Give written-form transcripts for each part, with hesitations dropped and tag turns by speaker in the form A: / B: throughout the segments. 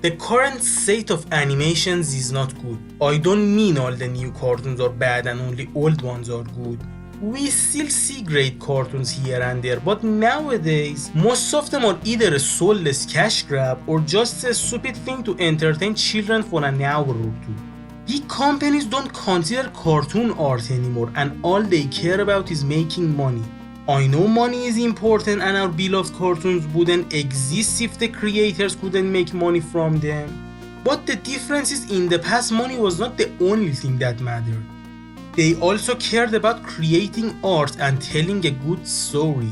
A: The current state of animations is not good. I don't mean all the new cartoons are bad and only old ones are good. We still see great cartoons here and there, but nowadays, most of them are either a soulless cash grab or just a stupid thing to entertain children for an hour or two. Big companies don't consider cartoon art anymore and all they care about is making money. I know money is important and our beloved cartoons wouldn't exist if the creators couldn't make money from them. But the difference is in the past money was not the only thing that mattered. They also cared about creating art and telling a good story.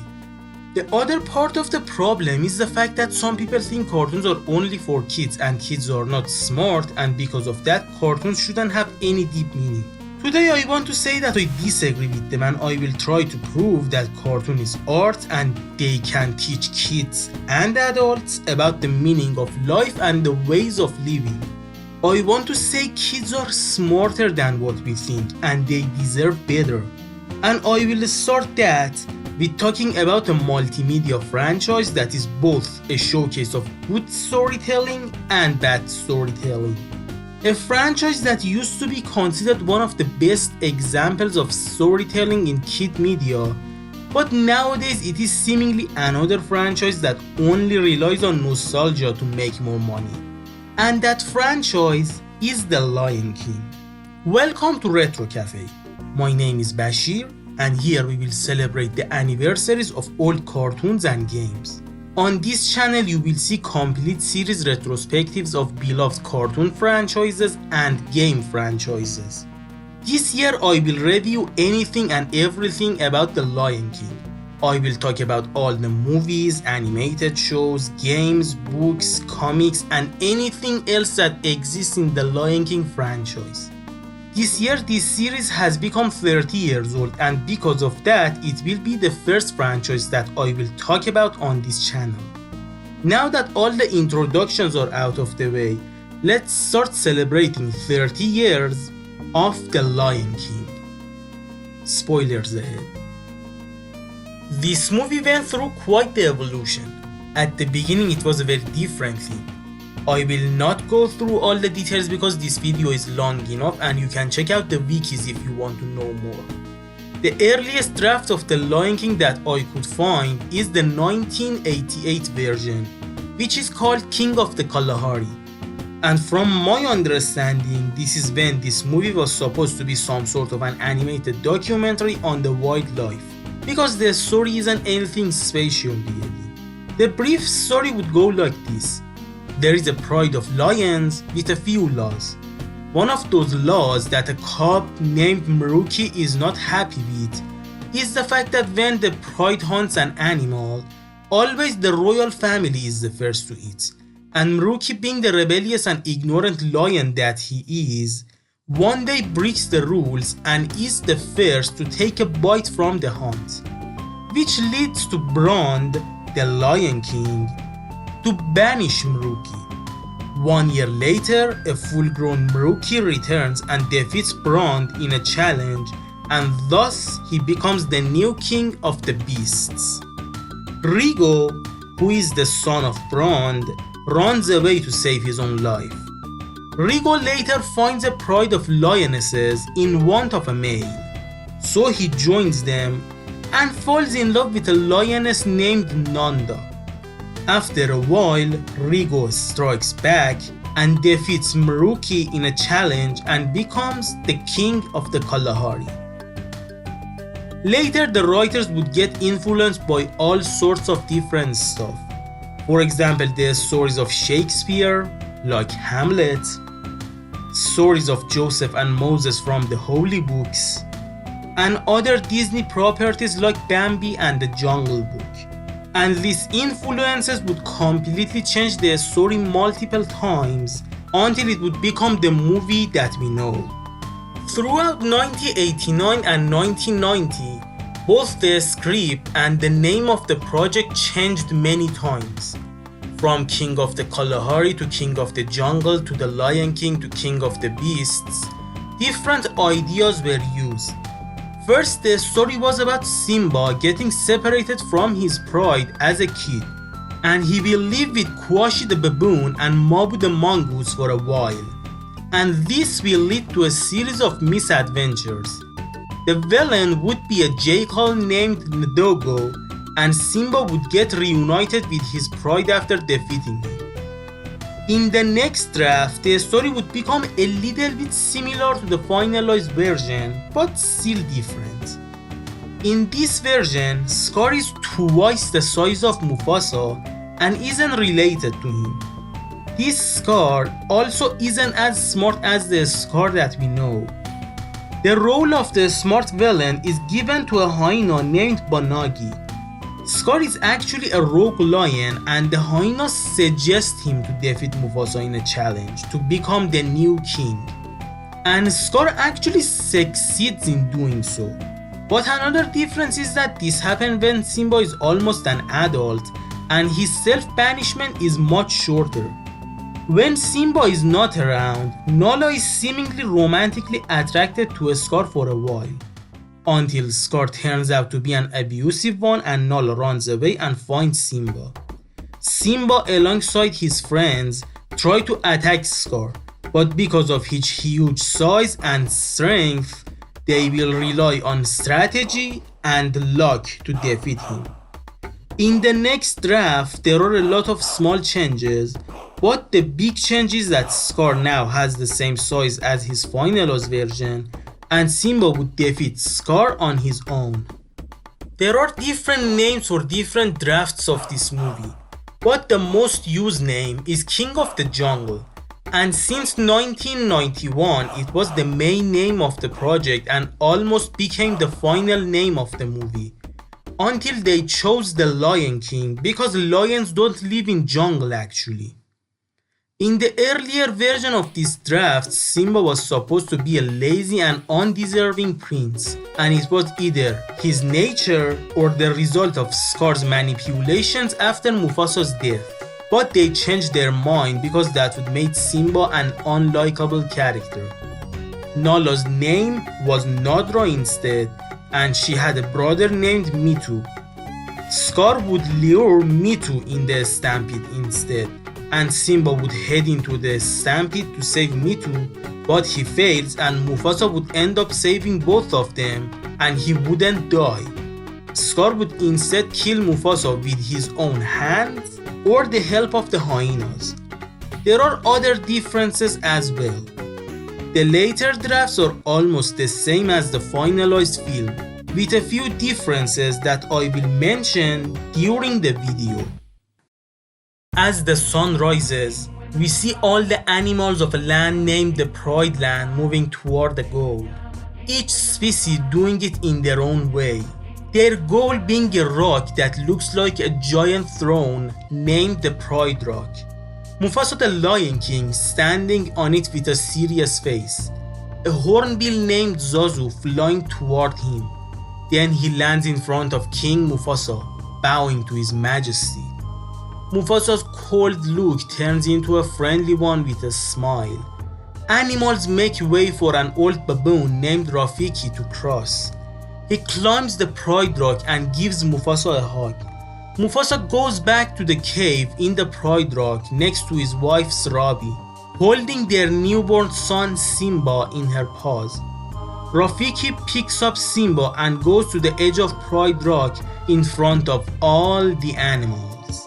A: The other part of the problem is the fact that some people think cartoons are only for kids and kids are not smart, and because of that cartoons shouldn't have any deep meaning. Today I want to say that I disagree with them and I will try to prove that cartoon is art and they can teach kids and adults about the meaning of life and the ways of living. I want to say kids are smarter than what we think and they deserve better. And I will start that with talking about a multimedia franchise that is both a showcase of good storytelling and bad storytelling. A franchise that used to be considered one of the best examples of storytelling in kid media, but nowadays it is seemingly another franchise that only relies on nostalgia to make more money. And that franchise is The Lion King. Welcome to Retro Cafe. My name is Bashir and here we will celebrate the anniversaries of old cartoons and games. On this channel you will see complete series retrospectives of beloved cartoon franchises and game franchises. This year I will review anything and everything about The Lion King. I will talk about all the movies, animated shows, games, books, comics and anything else that exists in The Lion King franchise. This year this series has become 30 years old and because of that it will be the first franchise that I will talk about on this channel. Now that all the introductions are out of the way, let's start celebrating 30 years of The Lion King. Spoilers ahead. This movie went through quite the evolution. At the beginning it was a very different thing. I will not go through all the details because this video is long enough and you can check out the wikis if you want to know more. The earliest draft of The Lion King that I could find is the 1988 version, which is called King of the Kalahari. And from my understanding, this is when this movie was supposed to be some sort of an animated documentary on the wildlife, because the story isn't anything special really. The brief story would go like this. There is a pride of lions with a few laws. One of those laws that a cub named Mruki is not happy with is the fact that when the pride hunts an animal, always the royal family is the first to eat. And Mruki, being the rebellious and ignorant lion that he is, one day breaks the rules and is the first to take a bite from the hunt, which leads to Brand, the Lion King, to banish Mruki. 1 year later, a full-grown Mruki returns and defeats Brand in a challenge, and thus he becomes the new king of the beasts. Rigo, who is the son of Brand, runs away to save his own life. Rigo later finds a pride of lionesses in want of a male, so he joins them and falls in love with a lioness named Nanda. After a while, Rigo strikes back and defeats Mruki in a challenge and becomes the king of the Kalahari. Later, the writers would get influenced by all sorts of different stuff. For example, the stories of Shakespeare, like Hamlet, stories of Joseph and Moses from the Holy Books, and other Disney properties like Bambi and the Jungle Book. And these influences would completely change the story multiple times until it would become the movie that we know. Throughout 1989 and 1990, both the script and the name of the project changed many times. From King of the Kalahari to King of the Jungle to the Lion King to King of the Beasts, different ideas were used. First, the story was about Simba getting separated from his pride as a kid. and he will live with Quashi the baboon and Mabu the mongoose for a while, and this will lead to a series of misadventures. The villain would be a jackal named Ndogo, and Simba would get reunited with his pride after defeating him. In the next draft, the story would become a little bit similar to the finalized version, but still different. In this version, Scar is twice the size of Mufasa and isn't related to him. This Scar also isn't as smart as the Scar that we know. The role of the smart villain is given to a hyena named Banagi. Scar is actually a rogue lion, and the hyenas suggest him to defeat Mufasa in a challenge to become the new king. And Scar actually succeeds in doing so. But another difference is that this happens when Simba is almost an adult and his self-banishment is much shorter. When Simba is not around, Nala is seemingly romantically attracted to Scar for a while, until Scar turns out to be an abusive one and Nala runs away and finds Simba. Simba alongside his friends try to attack Scar, but because of his huge size and strength, they will rely on strategy and luck to defeat him. In the next draft, there are a lot of small changes, but the big change is that Scar now has the same size as his finalized version, and Simba would defeat Scar on his own. There are different names for different drafts of this movie, but the most used name is King of the Jungle. And since 1991, it was the main name of the project and almost became the final name of the movie. Until they chose the Lion King, because lions don't live in jungle actually. In the earlier version of this draft, Simba was supposed to be a lazy and undeserving prince, and it was either his nature or the result of Scar's manipulations after Mufasa's death. But they changed their mind because that would make Simba an unlikable character. Nala's name was Nadra instead, and she had a brother named Mitu. Scar would lure Mitu in the stampede instead, and Simba would head into the stampede to save Mitu, but he fails and Mufasa would end up saving both of them and he wouldn't die. Scar would instead kill Mufasa with his own hands or the help of the hyenas. There are other differences as well. The later drafts are almost the same as the finalized film, with a few differences that I will mention during the video. As the sun rises, we see all the animals of a land named the Pride Land moving toward the goal, each species doing it in their own way. Their goal being a rock that looks like a giant throne named the Pride Rock. Mufasa the Lion King standing on it with a serious face. A hornbill named Zazu flying toward him. Then he lands in front of King Mufasa, bowing to his majesty. Mufasa's cold look turns into a friendly one with a smile. Animals make way for an old baboon named Rafiki to cross. He climbs the Pride Rock and gives Mufasa a hug. Mufasa goes back to the cave in the Pride Rock next to his wife Srabi, holding their newborn son Simba in her paws. Rafiki picks up Simba and goes to the edge of Pride Rock in front of all the animals.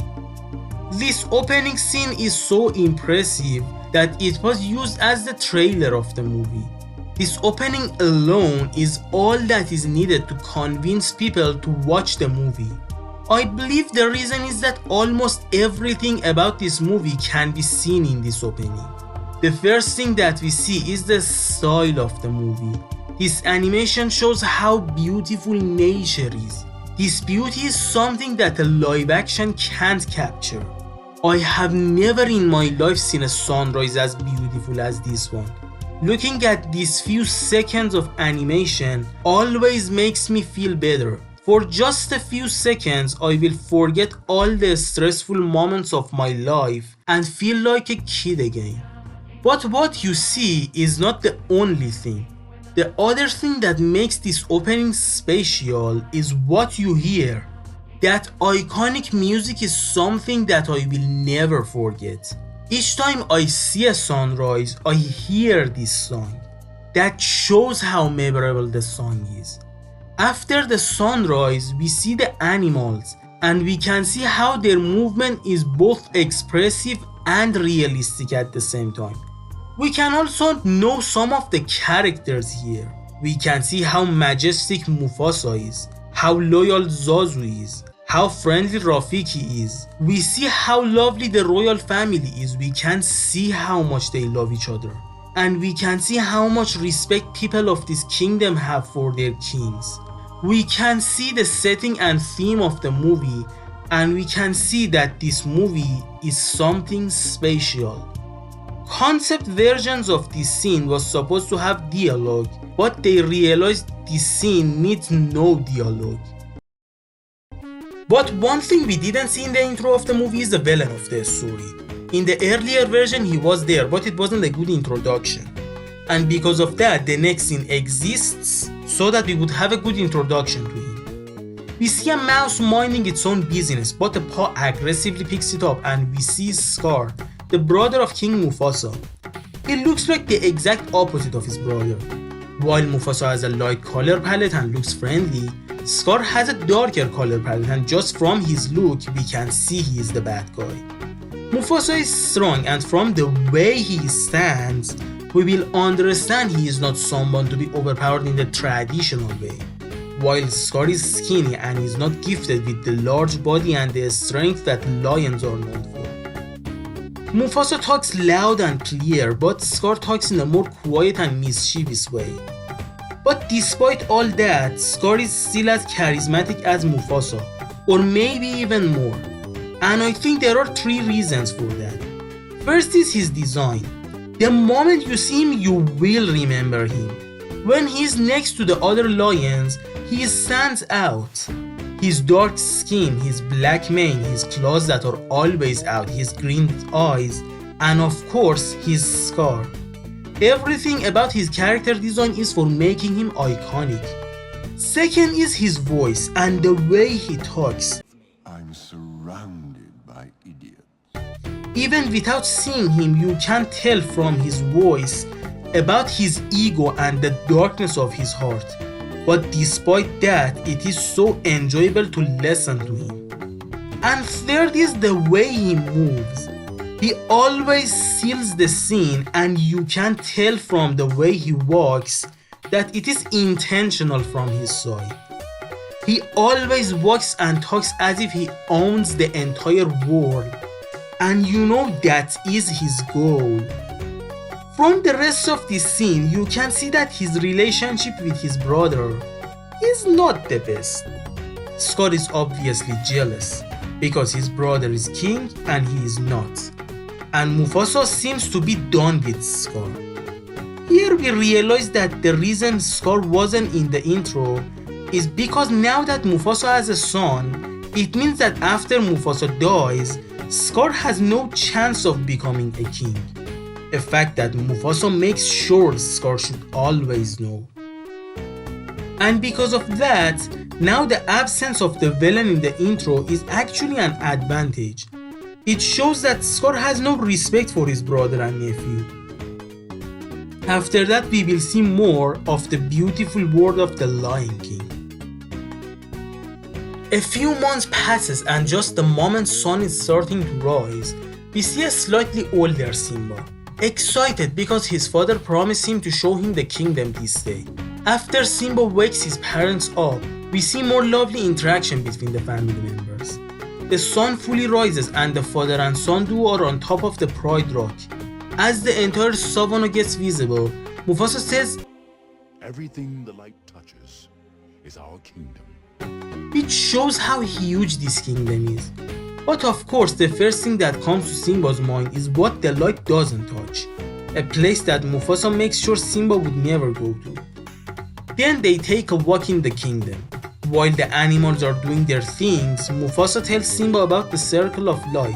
A: This opening scene is so impressive that it was used as the trailer of the movie. This opening alone is all that is needed to convince people to watch the movie. I believe the reason is that almost everything about this movie can be seen in this opening. The first thing that we see is the style of the movie. This animation shows how beautiful nature is. This beauty is something that a live action can't capture. I have never in my life seen a sunrise as beautiful as this one. Looking at these few seconds of animation always makes me feel better. For just a few seconds, I will forget all the stressful moments of my life and feel like a kid again. But what you see is not the only thing. The other thing that makes this opening special is what you hear. That iconic music is something that I will never forget. Each time I see a sunrise, I hear this song. That shows how memorable the song is. After the sunrise, we see the animals and we can see how their movement is both expressive and realistic at the same time. We can also know some of the characters here. We can see how majestic Mufasa is, how loyal Zazu is, how friendly Rafiki is. We see how lovely the royal family is. We can see how much they love each other. And we can see how much respect people of this kingdom have for their kings. We can see the setting and theme of the movie, and we can see that this movie is something special. Concept versions of this scene was supposed to have dialogue, but they realized this scene needs no dialogue. But one thing we didn't see in the intro of the movie is the villain of the story. In the earlier version he was there, but it wasn't a good introduction. And because of that, the next scene exists so that we would have a good introduction to him. We see a mouse minding its own business, but the paw aggressively picks it up and we see Scar, the brother of King Mufasa. He looks like the exact opposite of his brother. While Mufasa has a light color palette and looks friendly, Scar has a darker color palette, and just from his look we can see he is the bad guy. Mufasa is strong, and from the way he stands we will understand he is not someone to be overpowered in the traditional way. While Scar is skinny and is not gifted with the large body and the strength that lions are known for. Mufasa talks loud and clear, but Scar talks in a more quiet and mischievous way. But despite all that, Scar is still as charismatic as Mufasa, or maybe even more. And I think there are 3 reasons for that. First is his design. The moment you see him, you will remember him. When he's next to the other lions, he stands out. His dark skin, his black mane, his claws that are always out, his green eyes, and of course his scar. Everything about his character design is for making him iconic. Second is his voice and the way he talks.
B: I'm surrounded by idiots.
A: Even without seeing him, you can tell from his voice about his ego and the darkness of his heart. But despite that, it is so enjoyable to listen to him. And third is the way he moves. He always seals the scene, and you can tell from the way he walks that it is intentional from his side. He always walks and talks as if he owns the entire world, and you know that is his goal. From the rest of this scene, you can see that his relationship with his brother is not the best. Scar is obviously jealous because his brother is king and he is not. And Mufasa seems to be done with Scar. Here we realize that the reason Scar wasn't in the intro is because now that Mufasa has a son, it means that after Mufasa dies, Scar has no chance of becoming a king. A fact that Mufasa makes sure Scar should always know. And because of that, now the absence of the villain in the intro is actually an advantage. It shows that Scar has no respect for his brother and nephew. After that, we will see more of the beautiful world of the Lion King. A few months passes, and just the moment sun is starting to rise, we see a slightly older Simba, excited because his father promised him to show him the kingdom this day. After Simba wakes his parents up, we see more lovely interaction between the family members. The sun fully rises and the father and son duo are on top of the Pride Rock. As the entire savannah gets visible, Mufasa says,
B: Everything the light touches is our kingdom.
A: Which shows how huge this kingdom is. But of course, the first thing that comes to Simba's mind is what the light doesn't touch. A place that Mufasa makes sure Simba would never go to. Then they take a walk in the kingdom. While the animals are doing their things, Mufasa tells Simba about the circle of life.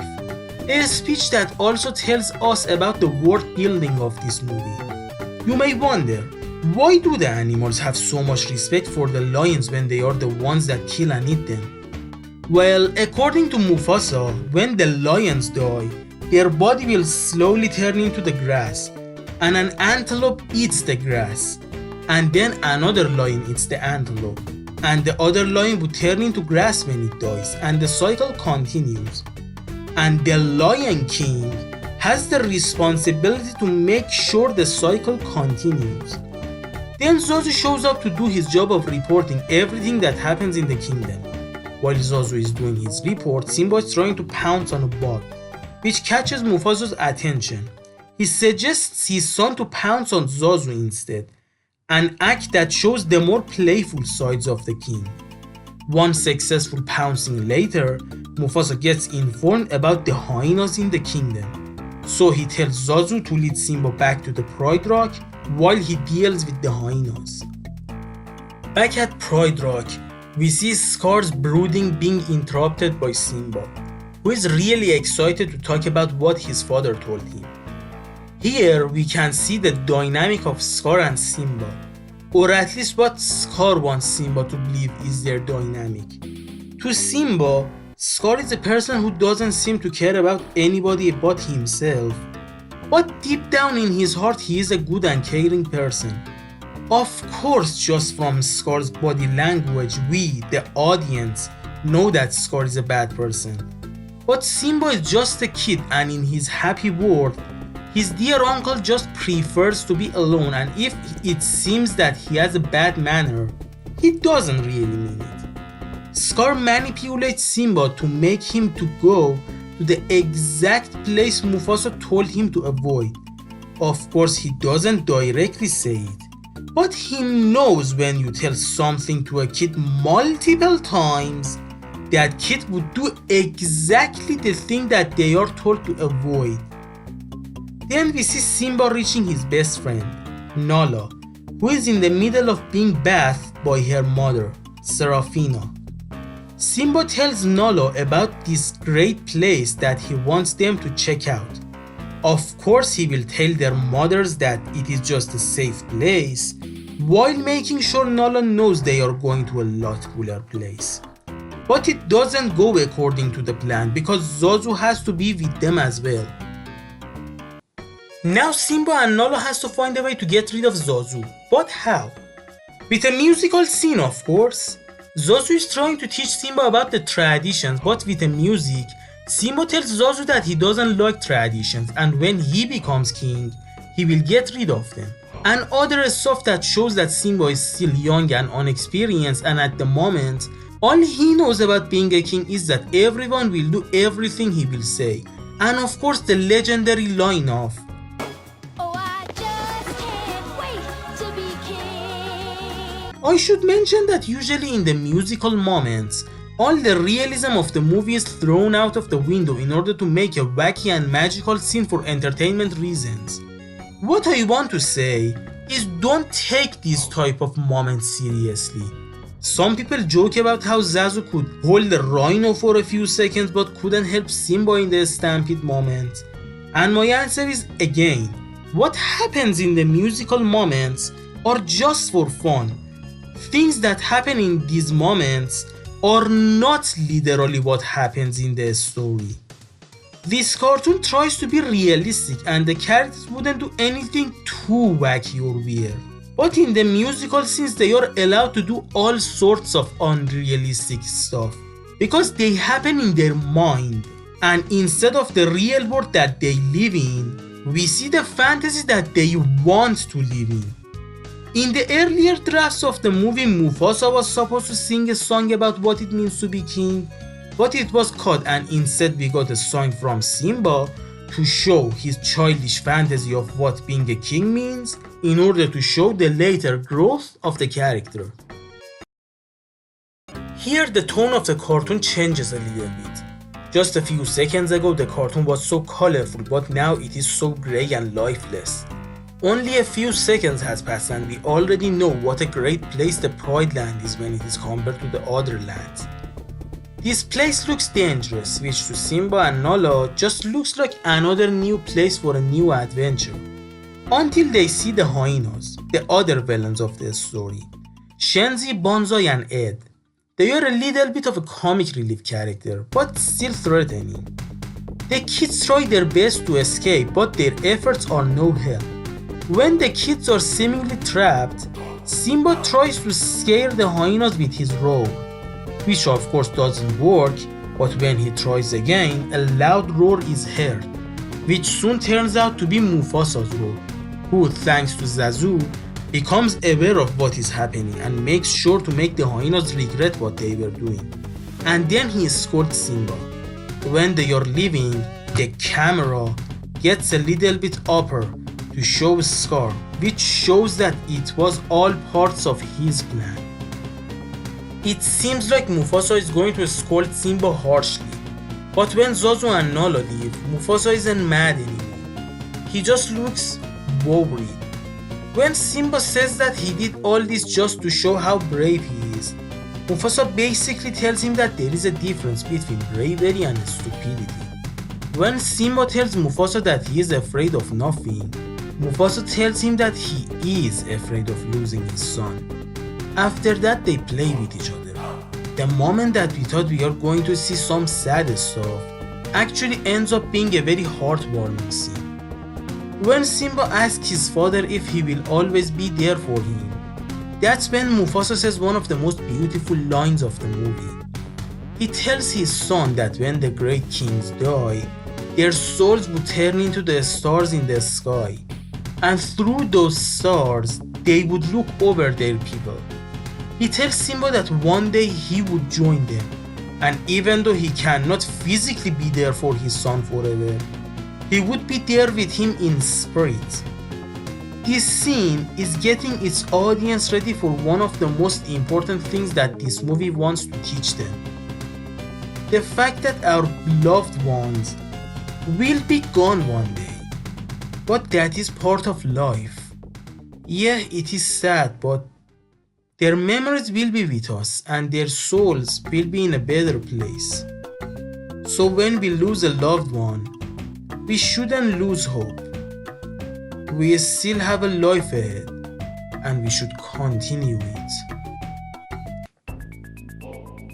A: A speech that also tells us about the world building of this movie. You may wonder, why do the animals have so much respect for the lions when they are the ones that kill and eat them? Well, according to Mufasa, when the lions die, their body will slowly turn into the grass, and an antelope eats the grass, and then another lion eats the antelope, and the other lion would turn into grass when it dies, and the cycle continues. And the Lion King has the responsibility to make sure the cycle continues. Then Zazu shows up to do his job of reporting everything that happens in the kingdom. While Zazu is doing his report, Simba is trying to pounce on a bug, which catches Mufasa's attention. He suggests his son to pounce on Zazu instead, an act that shows the more playful sides of the king. One successful pouncing later, Mufasa gets informed about the hyenas in the kingdom. So he tells Zazu to lead Simba back to the Pride Rock while he deals with the hyenas. Back at Pride Rock, we see Scar's brooding being interrupted by Simba, who is really excited to talk about what his father told him. Here we can see the dynamic of Scar and Simba, or at least what Scar wants Simba to believe is their dynamic. To Simba, Scar is a person who doesn't seem to care about anybody but himself, but deep down in his heart he is a good and caring person. Of course, just from Scar's body language, we, the audience, know that Scar is a bad person. But Simba is just a kid, and in his happy world, his dear uncle just prefers to be alone, and if it seems that he has a bad manner, he doesn't really mean it. Scar manipulates Simba to make him to go to the exact place Mufasa told him to avoid. Of course, he doesn't directly say it, but he knows when you tell something to a kid multiple times, that kid would do exactly the thing that they are told to avoid. Then we see Simba reaching his best friend, Nala, who is in the middle of being bathed by her mother, Serafina. Simba tells Nala about this great place that he wants them to check out. Of course, he will tell their mothers that it is just a safe place, while making sure Nala knows they are going to a lot cooler place. But it doesn't go according to the plan because Zazu has to be with them as well. Now Simba and Nala has to find a way to get rid of Zazu, but how? With a musical scene, of course. Zazu is trying to teach Simba about the traditions, but with the music, Simba tells Zazu that he doesn't like traditions, and when he becomes king, he will get rid of them. And other stuff that shows that Simba is still young and unexperienced, and at the moment, all he knows about being a king is that everyone will do everything he will say. And of course the legendary line of, I should mention that usually in the musical moments, all the realism of the movie is thrown out of the window in order to make a wacky and magical scene for entertainment reasons. What I want to say is don't take these type of moments seriously. Some people joke about how Zazu could hold the rhino for a few seconds but couldn't help Simba in the stampede moment. And my answer is again, what happens in the musical moments are just for fun. Things that happen in these moments are not literally what happens in the story. This cartoon tries to be realistic and the characters wouldn't do anything too wacky or weird. But in the musical scenes they are allowed to do all sorts of unrealistic stuff because they happen in their mind, and instead of the real world that they live in, we see the fantasy that they want to live in. In the earlier drafts of the movie, Mufasa was supposed to sing a song about what it means to be king, but it was cut and instead we got a song from Simba to show his childish fantasy of what being a king means in order to show the later growth of the character. Here the tone of the cartoon changes a little bit. Just a few seconds ago the cartoon was so colorful, but now it is so grey and lifeless. Only a few seconds has passed and we already know what a great place the Pride Land is when it is compared to the other lands. This place looks dangerous, which to Simba and Nala just looks like another new place for a new adventure. Until they see the hyenas, the other villains of the story, Shenzi, Bonzai and Ed. They are a little bit of a comic relief character, but still threatening. The kids try their best to escape, but their efforts are no help. When the kids are seemingly trapped, Simba tries to scare the hyenas with his roar, which of course doesn't work, but when he tries again, a loud roar is heard, which soon turns out to be Mufasa's roar, who, thanks to Zazu, becomes aware of what is happening and makes sure to make the hyenas regret what they were doing. And then he scolds Simba. When they are leaving, the camera gets a little bit upper to show Scar, which shows that it was all parts of his plan. It seems like Mufasa is going to scold Simba harshly, but when Zazu and Nala leave, Mufasa isn't mad anymore. He just looks worried. When Simba says that he did all this just to show how brave he is, Mufasa basically tells him that there is a difference between bravery and stupidity. When Simba tells Mufasa that he is afraid of nothing, Mufasa tells him that he is afraid of losing his son. After that, they play with each other. The moment that we thought we are going to see some sad stuff actually ends up being a very heartwarming scene. When Simba asks his father if he will always be there for him, that's when Mufasa says one of the most beautiful lines of the movie. He tells his son that when the great kings die, their souls would turn into the stars in the sky, and through those stars, they would look over their people. He tells Simba that one day he would join them, and even though he cannot physically be there for his son forever, he would be there with him in spirit. This scene is getting its audience ready for one of the most important things that this movie wants to teach them. The fact that our loved ones will be gone one day, but that is part of life. Yeah, it is sad, but their memories will be with us and their souls will be in a better place. So when we lose a loved one, we shouldn't lose hope. We still have a life ahead and we should continue it.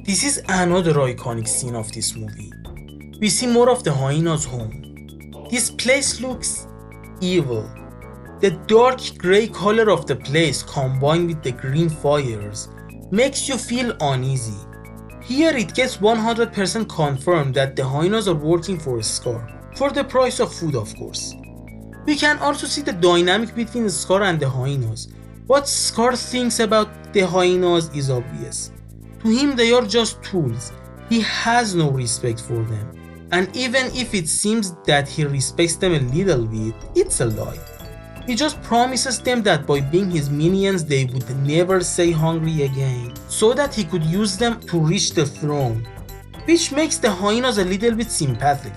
A: This is another iconic scene of this movie. We see more of the hyenas' home. This place looks evil. The dark grey color of the place combined with the green fires makes you feel uneasy. Here it gets 100% confirmed that the hyenas are working for Scar, for the price of food of course. We can also see the dynamic between Scar and the hyenas. What Scar thinks about the hyenas is obvious. To him they are just tools. He has no respect for them. And even if it seems that he respects them a little bit, it's a lie. He just promises them that by being his minions they would never stay hungry again, so that he could use them to reach the throne. Which makes the hyenas a little bit sympathetic.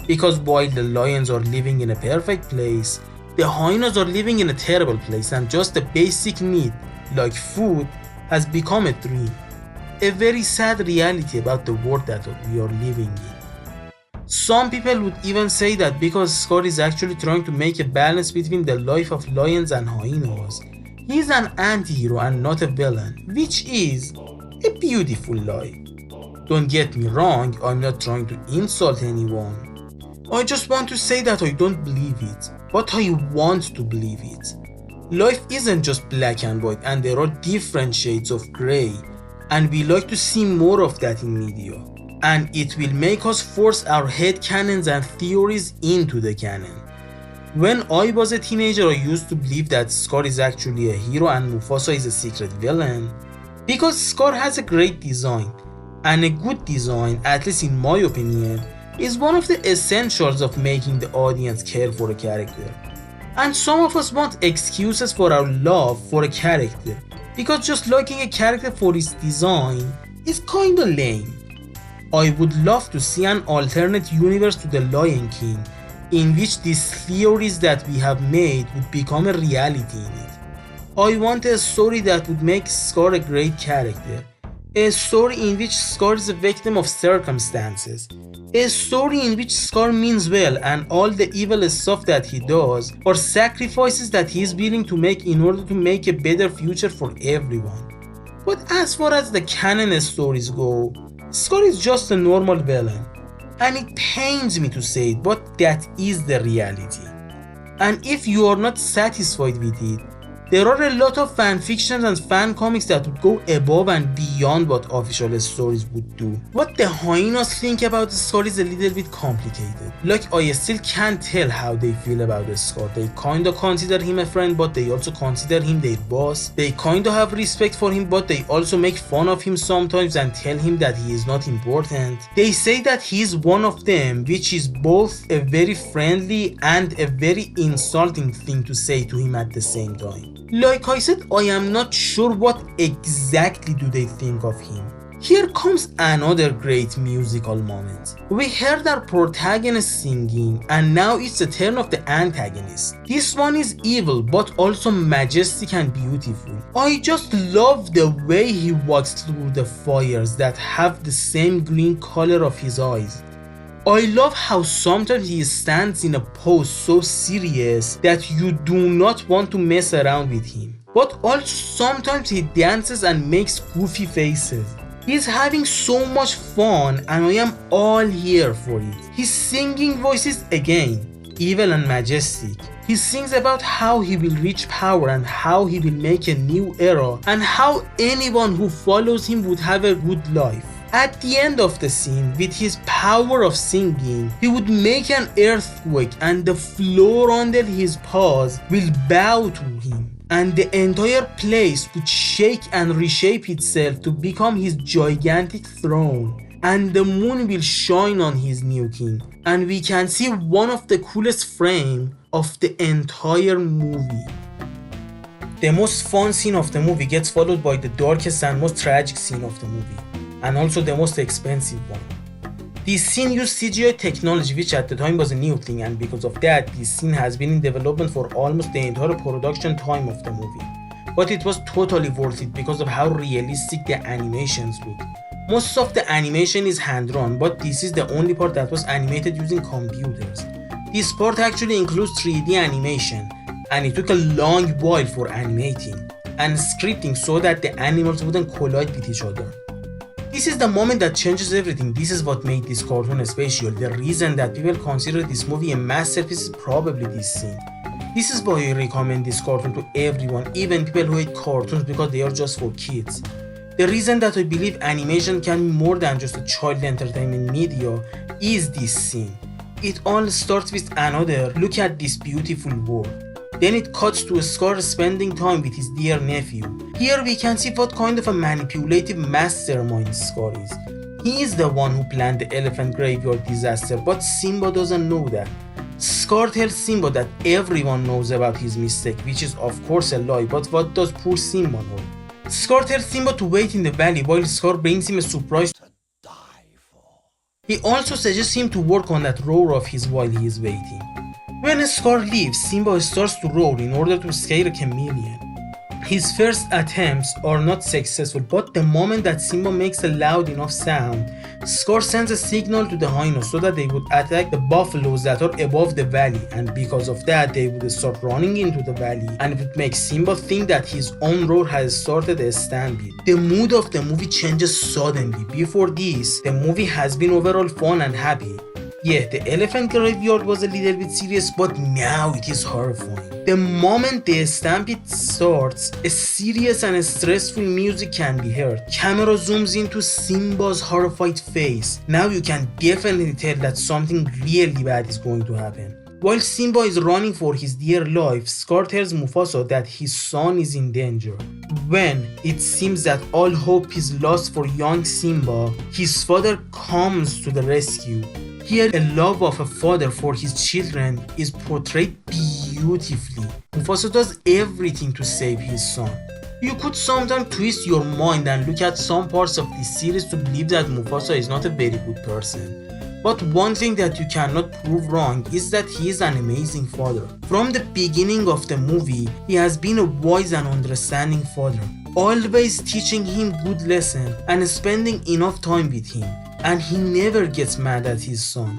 A: Because while the lions are living in a perfect place, the hyenas are living in a terrible place and just a basic need, like food, has become a dream. A very sad reality about the world that we are living in. Some people would even say that because Scar is actually trying to make a balance between the life of lions and hyenas, he is an anti-hero and not a villain, which is a beautiful lie. Don't get me wrong, I'm not trying to insult anyone. I just want to say that I don't believe it, but I want to believe it. Life isn't just black and white and there are different shades of grey, and we like to see more of that in media. And it will make us force our headcanons and theories into the canon. When I was a teenager, I used to believe that Scar is actually a hero and Mufasa is a secret villain, because Scar has a great design, and a good design, at least in my opinion, is one of the essentials of making the audience care for a character. And some of us want excuses for our love for a character, because just liking a character for its design is kinda lame. I would love to see an alternate universe to The Lion King, in which these theories that we have made would become a reality in it. I want a story that would make Scar a great character. A story in which Scar is a victim of circumstances. A story in which Scar means well and all the evil stuff that he does are sacrifices that he is willing to make in order to make a better future for everyone. But as far as the canon stories go, Scar is just a normal villain. And it pains me to say it, but that is the reality. And if you are not satisfied with it, there are a lot of fan fictions and fan comics that would go above and beyond what official stories would do. What the hyenas think about Scar is a little bit complicated. Like, I still can't tell how they feel about Scar. They kinda consider him a friend, but they also consider him their boss. They kinda have respect for him, but they also make fun of him sometimes and tell him that he is not important. They say that he is one of them, which is both a very friendly and a very insulting thing to say to him at the same time. Like I said, I am not sure what exactly do they think of him. Here comes another great musical moment. We heard our protagonist singing, and now it's the turn of the antagonist. This one is evil but also majestic and beautiful. I just love the way he walks through the fires that have the same green color of his eyes. I love how sometimes he stands in a pose so serious that you do not want to mess around with him. But also sometimes he dances and makes goofy faces. He's having so much fun and I am all here for it. His singing voice is again evil and majestic. He sings about how he will reach power and how he will make a new era and how anyone who follows him would have a good life. At the end of the scene, with his power of singing, he would make an earthquake and the floor under his paws will bow to him. And the entire place would shake and reshape itself to become his gigantic throne. And the moon will shine on his new king. And we can see one of the coolest frames of the entire movie. The most fun scene of the movie gets followed by the darkest and most tragic scene of the movie. And also the most expensive one. This scene used CGI technology, which at the time was a new thing, and because of that this scene has been in development for almost the entire production time of the movie. But it was totally worth it because of how realistic the animations look. Most of the animation is hand-drawn, but this is the only part that was animated using computers. This part actually includes 3D animation, and it took a long while for animating and scripting so that the animals wouldn't collide with each other. This is the moment that changes everything. This is what made this cartoon special. The reason that people consider this movie a masterpiece is probably this scene. This is why I recommend this cartoon to everyone, even people who hate cartoons because they are just for kids. The reason that I believe animation can be more than just a child entertainment media is this scene. It all starts with another look at this beautiful world. Then it cuts to Scar spending time with his dear nephew. Here we can see what kind of a manipulative mastermind Scar is. He is the one who planned the elephant graveyard disaster, but Simba doesn't know that. Scar tells Simba that everyone knows about his mistake, which is of course a lie, but what does poor Simba know? Scar tells Simba to wait in the valley while Scar brings him a surprise to die for. He also suggests him to work on that roar of his while he is waiting. When Scar leaves, Simba starts to roar in order to scare a chameleon. His first attempts are not successful, but the moment that Simba makes a loud enough sound, Scar sends a signal to the hyenas so that they would attack the buffaloes that are above the valley, and because of that they would start running into the valley, and it would make Simba think that his own roar has started a stampede. The mood of the movie changes suddenly. Before this, the movie has been overall fun and happy. Yeah, the elephant graveyard was a little bit serious, but now it is horrifying. The moment the stampede starts, a serious and stressful music can be heard. Camera zooms into Simba's horrified face. Now you can definitely tell that something really bad is going to happen. While Simba is running for his dear life, Scar tells Mufasa that his son is in danger. When it seems that all hope is lost for young Simba, his father comes to the rescue. Here, the love of a father for his children is portrayed beautifully. Mufasa does everything to save his son. You could sometimes twist your mind and look at some parts of this series to believe that Mufasa is not a very good person. But one thing that you cannot prove wrong is that he is an amazing father. From the beginning of the movie, he has been a wise and understanding father, always teaching him good lessons and spending enough time with him. And he never gets mad at his son.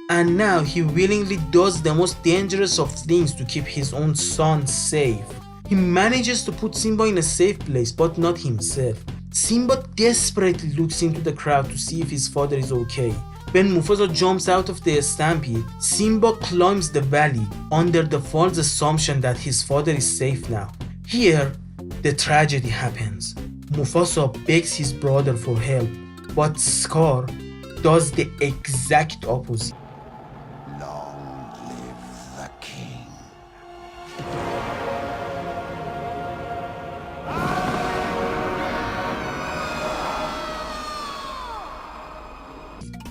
A: And now he willingly does the most dangerous of things to keep his own son safe. He manages to put Simba in a safe place, but not himself. Simba desperately looks into the crowd to see if his father is okay. When Mufasa jumps out of the stampede, Simba climbs the valley under the false assumption that his father is safe now. Here, the tragedy happens. Mufasa begs his brother for help, but Scar does the exact opposite.
B: Long live the king.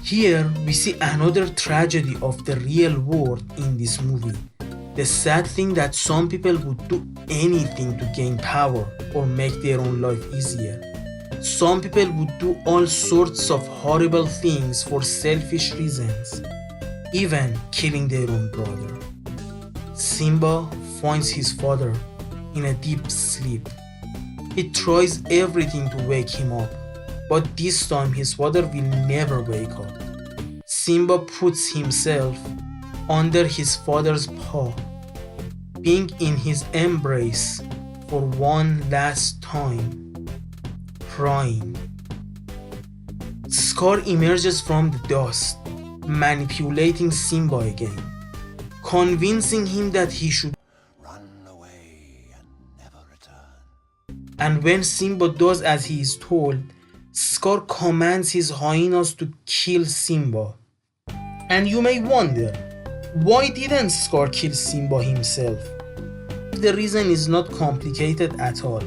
A: Here, we see another tragedy of the real world in this movie. The sad thing that some people would do anything to gain power or make their own life easier. Some people would do all sorts of horrible things for selfish reasons, even killing their own brother. Simba finds his father in a deep sleep. He tries everything to wake him up, but this time his father will never wake up. Simba puts himself under his father's paw, being in his embrace for one last time, crying. Scar emerges from the dust, manipulating Simba again, convincing him that he should
B: Run away and never return.
A: And when Simba does as he is told, Scar commands his hyenas to kill Simba. And you may wonder, why didn't Scar kill Simba himself? The reason is not complicated at all.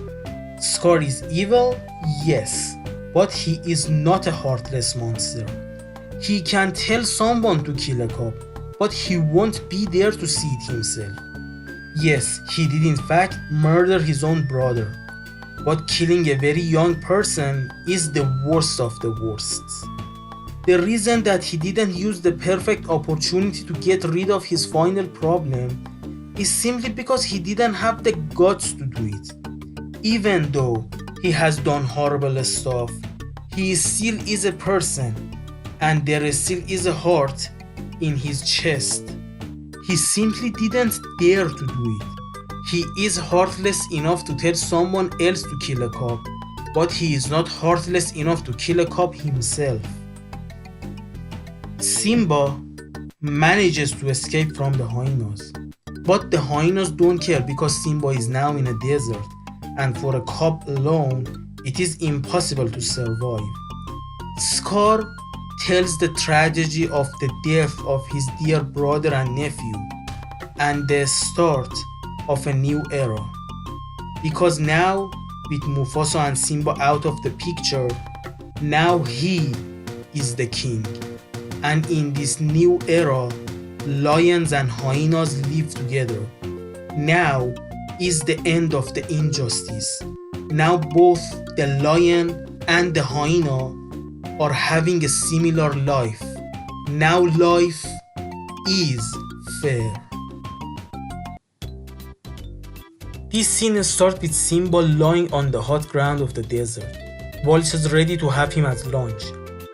A: Scar is evil, yes, but he is not a heartless monster. He can tell someone to kill a cub, but he won't be there to see it himself. Yes, he did in fact murder his own brother, but killing a very young person is the worst of the worsts. The reason that he didn't use the perfect opportunity to get rid of his final problem is simply because he didn't have the guts to do it. Even though he has done horrible stuff, he still is a person, and there still is a heart in his chest. He simply didn't dare to do it. He is heartless enough to tell someone else to kill a cub, but he is not heartless enough to kill a cub himself. Simba manages to escape from the hyenas, but the hyenas don't care because Simba is now in a desert, and for a cub alone, it is impossible to survive. Scar tells the tragedy of the death of his dear brother and nephew, and the start of a new era. Because now, with Mufasa and Simba out of the picture, now he is the king. And in this new era, lions and hyenas live together. Now is the end of the injustice. Now both the lion and the hyena are having a similar life. Now life is fair. This scene starts with Simba lying on the hot ground of the desert. Walsh is ready to have him as lunch,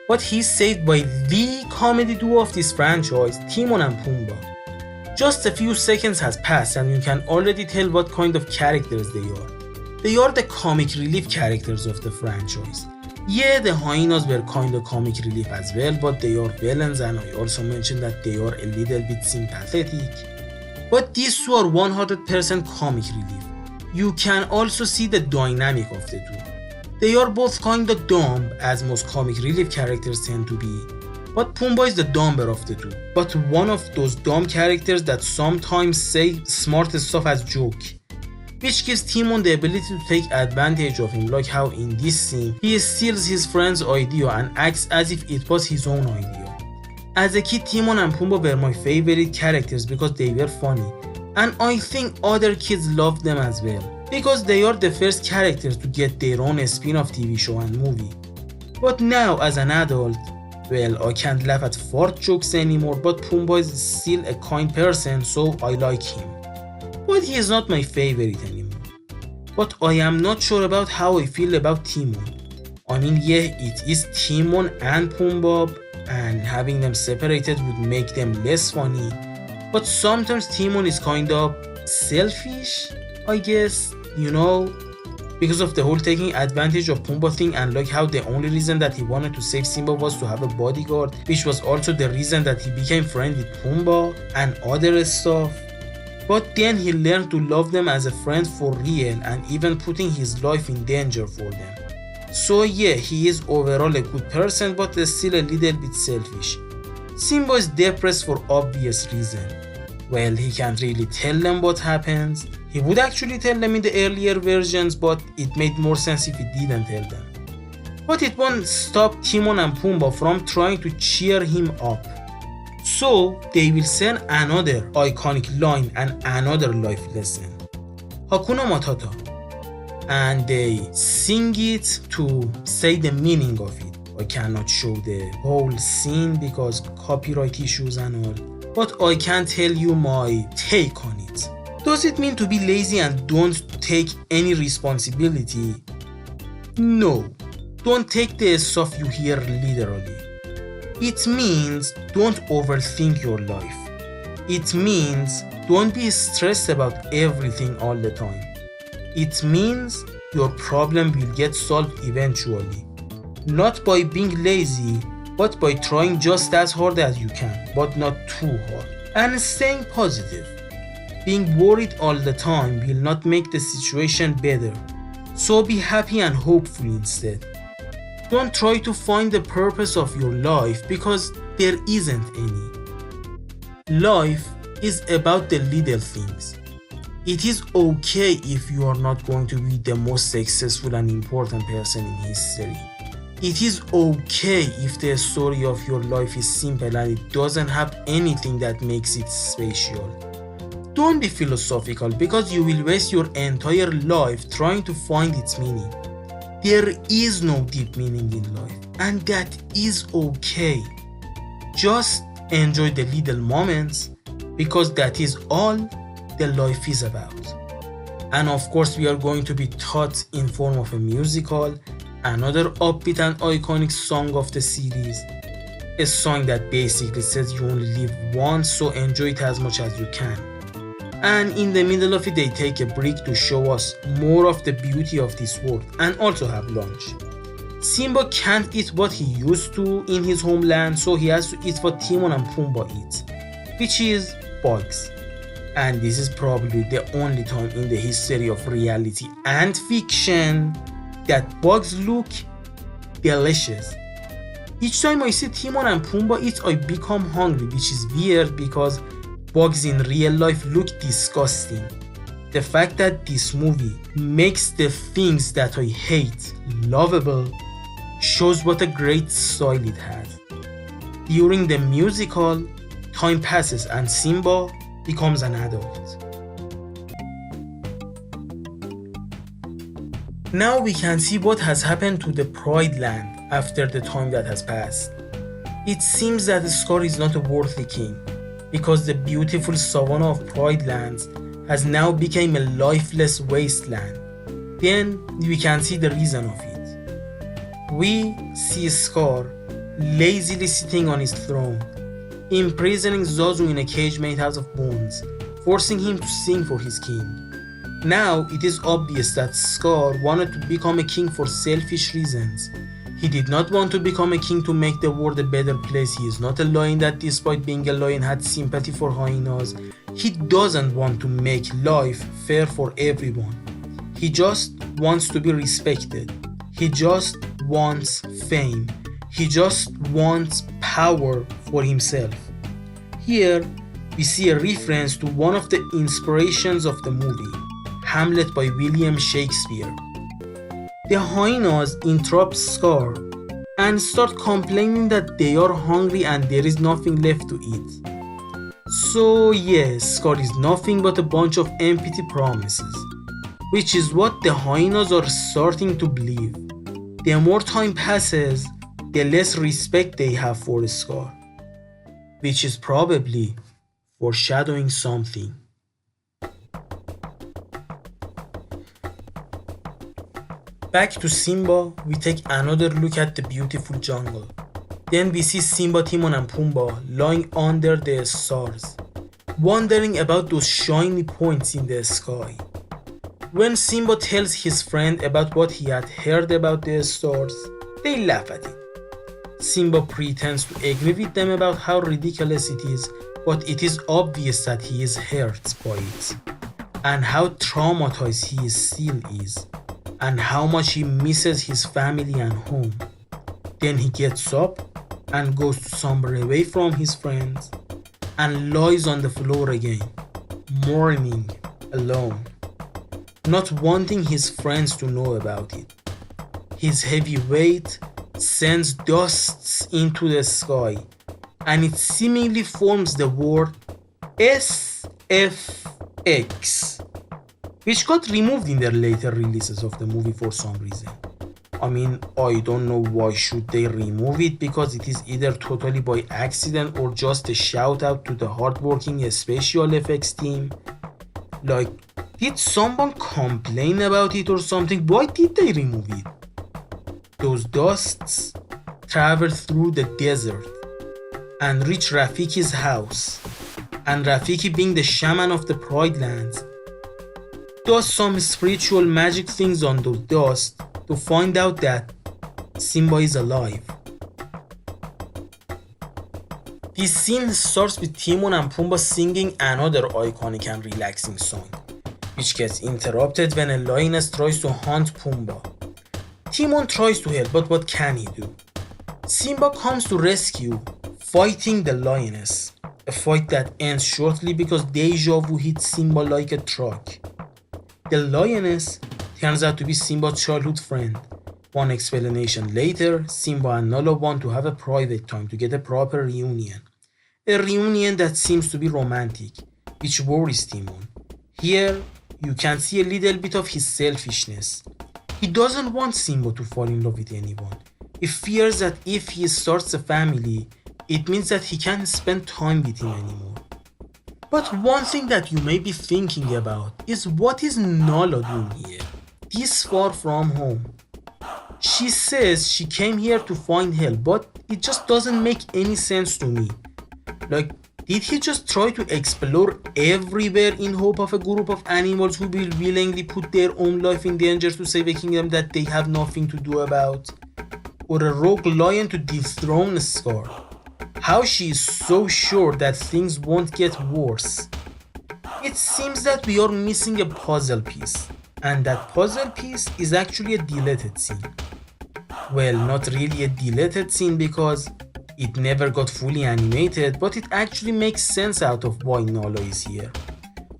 A: but he's saved by the comedy duo of this franchise, Timon and Pumbaa. Just a few seconds has passed and you can already tell what kind of characters they are. They are the comic relief characters of the franchise. Yeah, the hyenas were kind of comic relief as well, but they are villains, and I also mentioned that they are a little bit sympathetic. But these two are 100% comic relief. You can also see the dynamic of the two. They are both kinda dumb, as most comic relief characters tend to be, but Pumbaa is the dumber of the two, but one of those dumb characters that sometimes say smart stuff as joke, which gives Timon the ability to take advantage of him, like how in this scene, he steals his friend's idea and acts as if it was his own idea. As a kid, Timon and Pumbaa were my favorite characters because they were funny, and I think other kids loved them as well, because they are the first characters to get their own spin-off TV show and movie. But now, as an adult, well, I can't laugh at fart jokes anymore, but Pumbaa is still a kind person, so I like him. But he is not my favorite anymore. But I am not sure about how I feel about Timon. I mean, yeah, it is Timon and Pumbaa, and having them separated would make them less funny, but sometimes Timon is kind of selfish, I guess, because of the whole taking advantage of Pumbaa thing, and like how the only reason that he wanted to save Simba was to have a bodyguard, which was also the reason that he became friends with Pumbaa and other stuff. But then he learned to love them as a friend for real, and even putting his life in danger for them. So yeah, he is overall a good person, but still a little bit selfish. Simba is depressed for obvious reason. Well, he can't really tell them what happens. He would actually tell them in the earlier versions, but it made more sense if he didn't tell them. But it won't stop Timon and Pumbaa from trying to cheer him up. So they will send another iconic line and another life lesson. Hakuna Matata. And they sing it to say the meaning of it. I cannot show the whole scene because copyright issues and all. But I can tell you my take on it. Does it mean to be lazy and don't take any responsibility? No. Don't take the stuff you hear literally. It means don't overthink your life. It means don't be stressed about everything all the time. It means your problem will get solved eventually. Not by being lazy, but by trying just as hard as you can, but not too hard. And staying positive. Being worried all the time will not make the situation better. So be happy and hopeful instead. Don't try to find the purpose of your life because there isn't any. Life is about the little things. It is okay if you are not going to be the most successful and important person in history. It is okay if the story of your life is simple and it doesn't have anything that makes it special. Don't be philosophical because you will waste your entire life trying to find its meaning. There is no deep meaning in life, and that is okay. Just enjoy the little moments because that is all the life is about. And of course we are going to be taught in form of a musical, another upbeat and iconic song of the series, a song that basically says you only live once, so enjoy it as much as you can. And in the middle of it they take a break to show us more of the beauty of this world and also have lunch. Simba can't eat what he used to in his homeland, so he has to eat what Timon and Pumbaa eat, which is bugs. And this is probably the only time in the history of reality and fiction that bugs look delicious. Each time I see Timon and Pumbaa eat, I become hungry, which is weird because bugs in real life look disgusting. The fact that this movie makes the things that I hate lovable shows what a great style it has. During the musical, time passes and Simba becomes an adult. Now we can see what has happened to the Pride Land after the time that has passed. It seems that Scar is not a worthy king, because the beautiful savanna of Pride Lands has now become a lifeless wasteland. Then we can see the reason of it. We see Scar lazily sitting on his throne, imprisoning Zazu in a cage made out of bones, forcing him to sing for his king. Now it is obvious that Scar wanted to become a king for selfish reasons. He did not want to become a king to make the world a better place. He is not a lion that, despite being a lion, had sympathy for hyenas. He doesn't want to make life fair for everyone. He just wants to be respected. He just wants fame. He just wants power for himself. Here, we see a reference to one of the inspirations of the movie, Hamlet by William Shakespeare. The hyenas interrupt Scar and start complaining that they are hungry and there is nothing left to eat. So yes, Scar is nothing but a bunch of empty promises, which is what the hyenas are starting to believe. The more time passes, the less respect they have for Scar, which is probably foreshadowing something. Back to Simba, we take another look at the beautiful jungle. Then we see Simba, Timon and Pumbaa lying under the stars, wondering about those shiny points in the sky. When Simba tells his friend about what he had heard about the stars, they laugh at it. Simba pretends to agree with them about how ridiculous it is, but it is obvious that he is hurt by it, and how traumatized he still is, and how much he misses his family and home. Then he gets up and goes to somewhere away from his friends and lies on the floor again, mourning, alone, not wanting his friends to know about it. His heavy weight sends dusts into the sky, and it seemingly forms the word SFX, which got removed in their later releases of the movie for some reason. I mean, I don't know why should they remove it, because it is either totally by accident or just a shout out to the hardworking special effects team. Like, did someone complain about it or something? Why did they remove it? Those dusts travel through the desert and reach Rafiki's house, and Rafiki, being the shaman of the Pride Lands, does some spiritual magic things on those dust to find out that Simba is alive. This scene starts with Timon and Pumbaa singing another iconic and relaxing song, which gets interrupted when a lioness tries to hunt Pumbaa. Timon tries to help, but what can he do? Simba comes to rescue, fighting the lioness, a fight that ends shortly because deja vu hits Simba like a truck. The lioness turns out to be Simba's childhood friend. One explanation later, Simba and Nala want to have a private time to get a proper reunion. A reunion that seems to be romantic, which worries Timon. Here, you can see a little bit of his selfishness. He doesn't want Simba to fall in love with anyone. He fears that if he starts a family, it means that he can't spend time with him anymore. But one thing that you may be thinking about is, what is Nala doing here, this far from home? She says she came here to find help, but it just doesn't make any sense to me. Like, did he just try to explore everywhere in hope of a group of animals who will willingly put their own life in danger to save a kingdom that they have nothing to do about? Or a rogue lion to dethrone Scar? How she is so sure that things won't get worse? It seems that we are missing a puzzle piece, and that puzzle piece is actually a deleted scene. Well, not really a deleted scene because it never got fully animated, but it actually makes sense out of why Nala is here.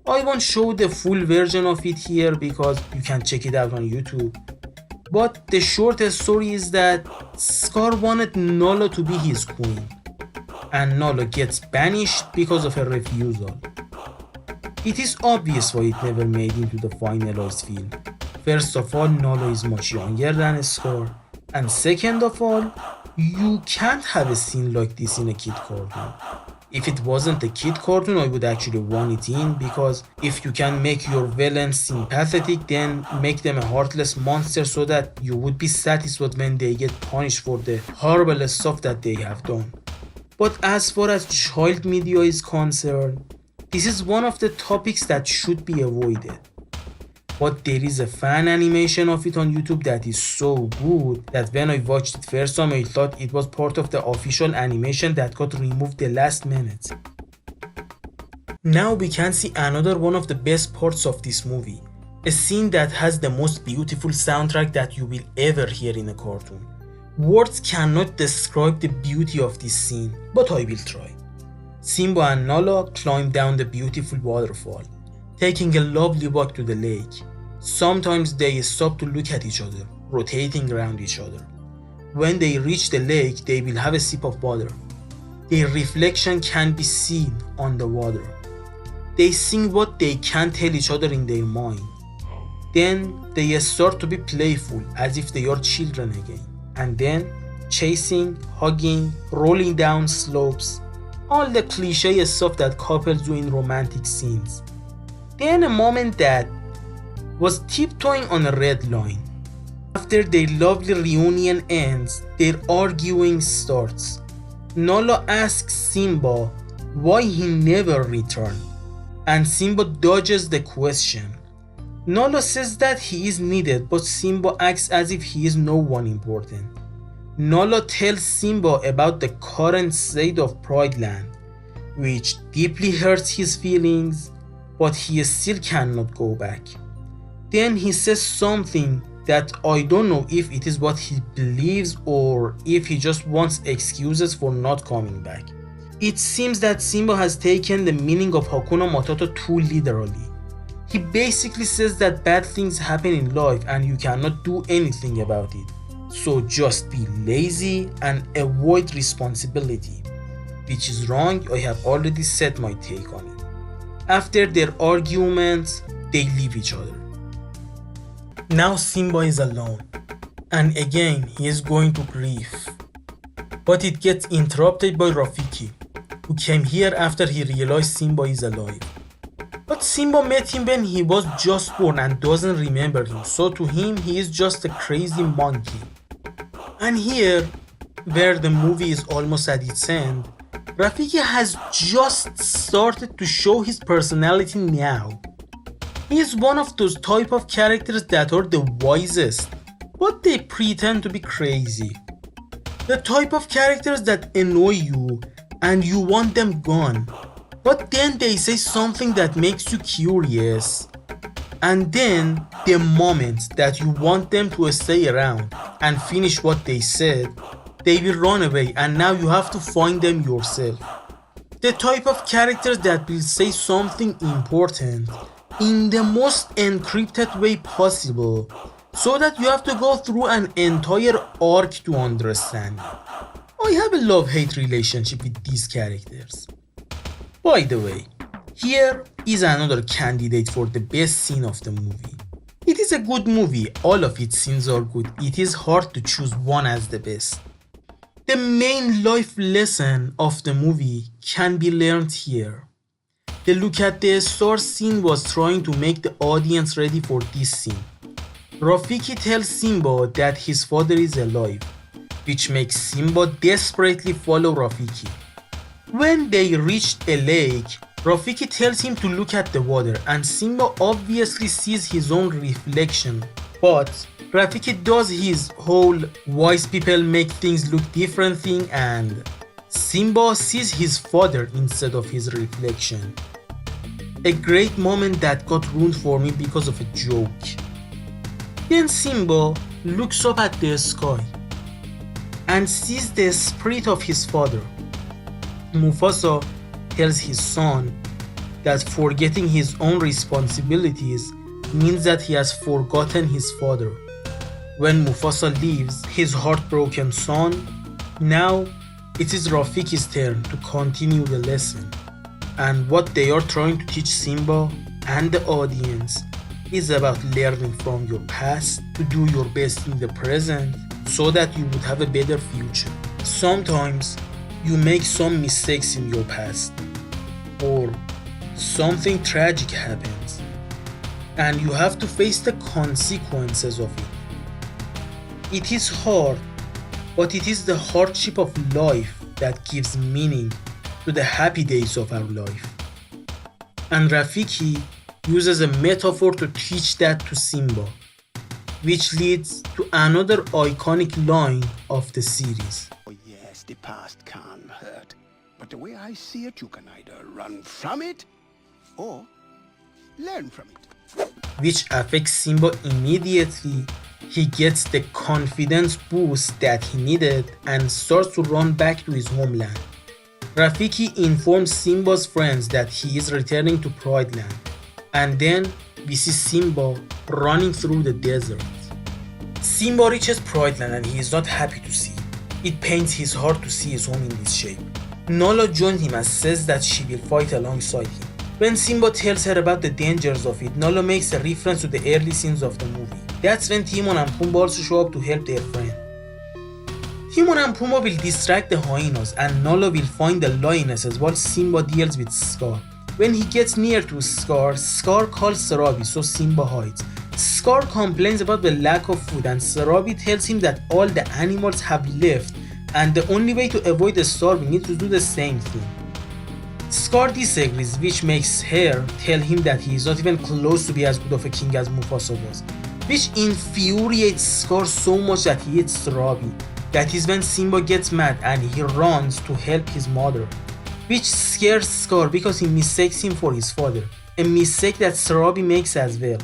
A: I won't show the full version of it here because you can check it out on YouTube. But the short story is that Scar wanted Nala to be his queen, and Nala gets banished because of her refusal. It is obvious why it never made into the finalized film. First of all, Nala is much younger than Scar, and second of all, you can't have a scene like this in a kid cartoon. If it wasn't a kid cartoon, I would actually want it in, because if you can make your villains sympathetic, then make them a heartless monster so that you would be satisfied when they get punished for the horrible stuff that they have done. But as far as child media is concerned, this is one of the topics that should be avoided. But there is a fan animation of it on YouTube that is so good that when I watched it first time, I thought it was part of the official animation that got removed the last minute. Now we can see another one of the best parts of this movie, a scene that has the most beautiful soundtrack that you will ever hear in a cartoon. Words cannot describe the beauty of this scene, but I will try. Simba and Nala climb down the beautiful waterfall, taking a lovely walk to the lake. Sometimes they stop to look at each other, rotating around each other. When they reach the lake, they will have a sip of water. Their reflection can be seen on the water. They sing what they can tell each other in their mind. Then they start to be playful, as if they are children again. And then chasing, hugging, rolling down slopes, all the cliche stuff that couples do in romantic scenes. Then a moment that was tiptoeing on a red line. After their lovely reunion ends, their arguing starts. Nala asks Simba why he never returned, and Simba dodges the question. Nala says that he is needed, but Simba acts as if he is no one important. Nala tells Simba about the current state of Pride Land, which deeply hurts his feelings, but he still cannot go back. Then he says something that I don't know if it is what he believes or if he just wants excuses for not coming back. It seems that Simba has taken the meaning of Hakuna Matata too literally. He basically says that bad things happen in life and you cannot do anything about it. So just be lazy and avoid responsibility. Which is wrong, I have already said my take on it. After their argument, they leave each other. Now Simba is alone, and again he is going to grief. But it gets interrupted by Rafiki, who came here after he realized Simba is alive. But Simba met him when he was just born and doesn't remember him, so to him he is just a crazy monkey. And here, where the movie is almost at its end, Rafiki has just started to show his personality now. He is one of those type of characters that are the wisest, but they pretend to be crazy. The type of characters that annoy you and you want them gone, but then they say something that makes you curious. And then the moment that you want them to stay around and finish what they said, they will run away and now you have to find them yourself. The type of characters that will say something important in the most encrypted way possible, so that you have to go through an entire arc to understand. I have a love-hate relationship with these characters. By the way, here is another candidate for the best scene of the movie. It is a good movie, all of its scenes are good, it is hard to choose one as the best. The main life lesson of the movie can be learned here. The look at the stars scene was trying to make the audience ready for this scene. Rafiki tells Simba that his father is alive, which makes Simba desperately follow Rafiki. When they reach a lake, Rafiki tells him to look at the water and Simba obviously sees his own reflection, but Rafiki does his whole wise people make things look different thing and Simba sees his father instead of his reflection. A great moment that got ruined for me because of a joke. Then Simba looks up at the sky and sees the spirit of his father. Mufasa tells his son that forgetting his own responsibilities means that he has forgotten his father. When Mufasa leaves his heartbroken son, now it is Rafiki's turn to continue the lesson. And what they are trying to teach Simba and the audience is about learning from your past to do your best in the present so that you would have a better future. Sometimes you make some mistakes in your past or something tragic happens and you have to face the consequences of it. It is hard, but it is the hardship of life that gives meaning to the happy days of our life. And Rafiki uses a metaphor to teach that to Simba, which leads to another iconic line of the series.
C: Oh yes, the past can hurt, but the way I see it, you can either run from it or learn from it.
A: Which affects Simba immediately. He gets the confidence boost that he needed and starts to run back to his homeland. Rafiki informs Simba's friends that he is returning to Pride Land, and then we see Simba running through the desert. Simba reaches Pride Land and he is not happy to see. It pains his heart to see his home in this shape. Nala joins him and says that she will fight alongside him. When Simba tells her about the dangers of it, Nala makes a reference to the early scenes of the movie. That's when Timon and Pumbaa also show up to help their friend. Timon and Pumbaa will distract the hyenas and Nala will find the lionesses while Simba deals with Scar. When he gets near to Scar, Scar calls Sarabi, so Simba hides. Scar complains about the lack of food and Sarabi tells him that all the animals have left and the only way to avoid starving is to do the same thing. Scar disagrees, which makes her tell him that he is not even close to be as good of a king as Mufasa was, which infuriates Scar so much that he hits Robbie. That is when Simba gets mad and he runs to help his mother, which scares Scar because he mistakes him for his father, a mistake that Robbie makes as well.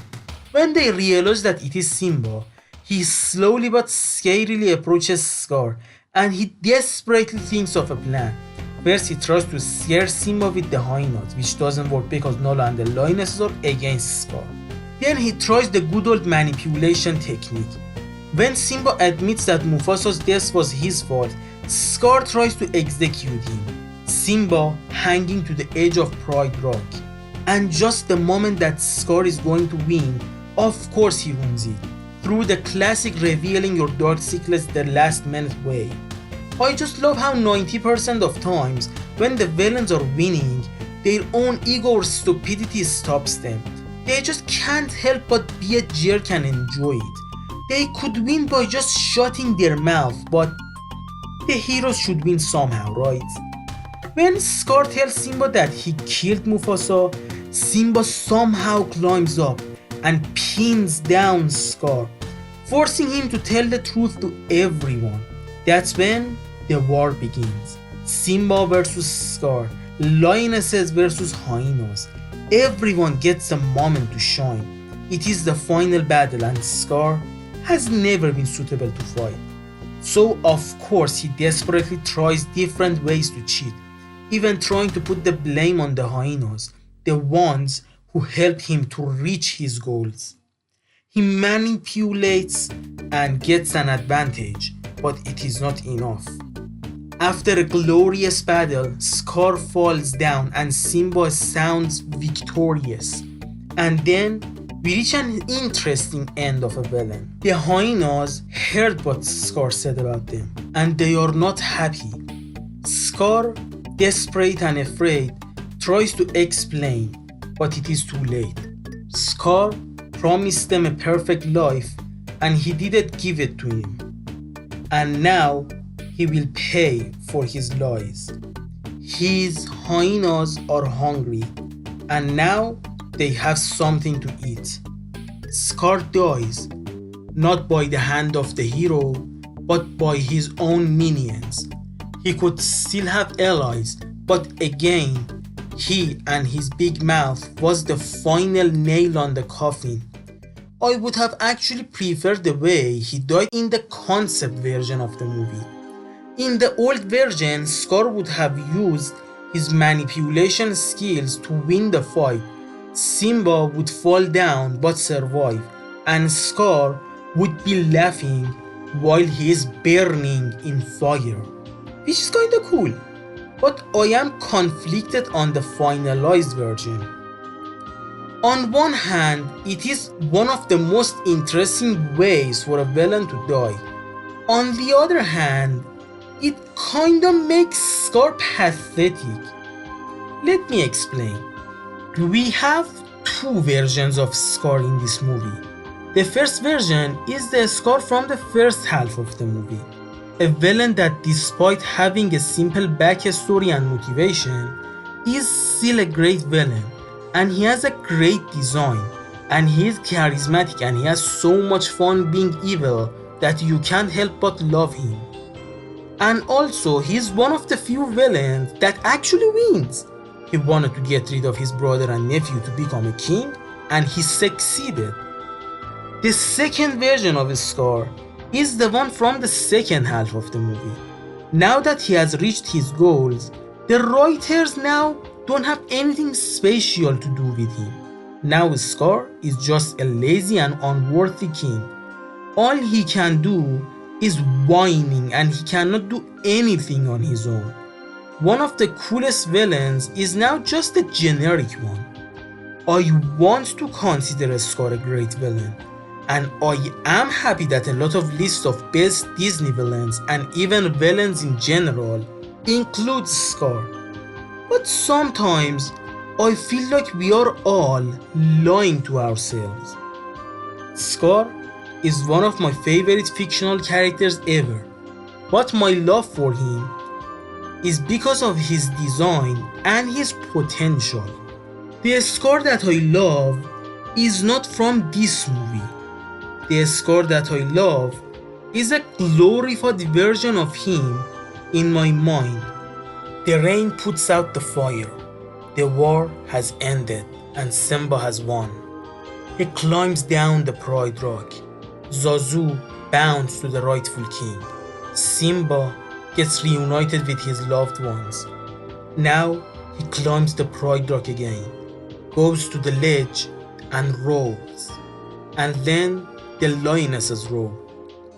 A: When they realize that it is Simba, he slowly but scarily approaches Scar and he desperately thinks of a plan. First he tries to scare Simba with the hyenas, which doesn't work because Nala and the lionesses are against Scar. Then he tries the good old manipulation technique. When Simba admits that Mufasa's death was his fault, Scar tries to execute him, Simba hanging to the edge of Pride Rock. And just the moment that Scar is going to win, of course he ruins it, through the classic revealing your dark secrets the last minute way. I just love how 90% of times when the villains are winning, their own ego or stupidity stops them. They just can't help but be a jerk and enjoy it. They could win by just shutting their mouth, but the heroes should win somehow, right? When Scar tells Simba that he killed Mufasa, Simba somehow climbs up and pins down Scar, forcing him to tell the truth to everyone. That's when the war begins. Simba versus Scar, lionesses versus hyenas. Everyone gets a moment to shine. It is the final battle and Scar has never been suitable to fight. So of course he desperately tries different ways to cheat, even trying to put the blame on the hyenas, the ones who helped him to reach his goals. He manipulates and gets an advantage, but it is not enough. After a glorious battle, Scar falls down and Simba sounds victorious. And then we reach an interesting end of a villain. The hyenas heard what Scar said about them, and they are not happy. Scar, desperate and afraid, tries to explain, but it is too late. Scar promised them a perfect life, and he didn't give it to him. And now he will pay for his lies. His hyenas are hungry, and now they have something to eat. Scar dies, not by the hand of the hero, but by his own minions. He could still have allies, but again, he and his big mouth was the final nail on the coffin. I would have actually preferred the way he died in the concept version of the movie. In the old version, Scar would have used his manipulation skills to win the fight. Simba would fall down but survive, and Scar would be laughing while he is burning in fire, which is kinda cool. But I am conflicted on the finalized version. On one hand, it is one of the most interesting ways for a villain to die. On the other hand, it kinda makes Scar pathetic. Let me explain. We have two versions of Scar in this movie. The first version is the Scar from the first half of the movie. A villain that, despite having a simple backstory and motivation, is still a great villain, and he has a great design, and he is charismatic, and he has so much fun being evil that you can't help but love him. And also, he's one of the few villains that actually wins. He wanted to get rid of his brother and nephew to become a king, and he succeeded. The second version of Scar is the one from the second half of the movie. Now that he has reached his goals, the writers now don't have anything special to do with him. Now Scar is just a lazy and unworthy king. All he can do is whining, and he cannot do anything on his own. One of the coolest villains is now just a generic one. I want to consider Scar a great villain, and I am happy that a lot of lists of best Disney villains and even villains in general include Scar. But sometimes I feel like we are all lying to ourselves. Scar is one of my favorite fictional characters ever, but my love for him is because of his design and his potential. The Scar that I love is not from this movie. The Scar that I love is a glorified version of him in my mind. The rain puts out the fire. The war has ended and Simba has won. He climbs down the Pride Rock. Zazu bounds to the rightful king. Simba gets reunited with his loved ones. Now he climbs the Pride Rock again, goes to the ledge and roars. And then the lionesses roar,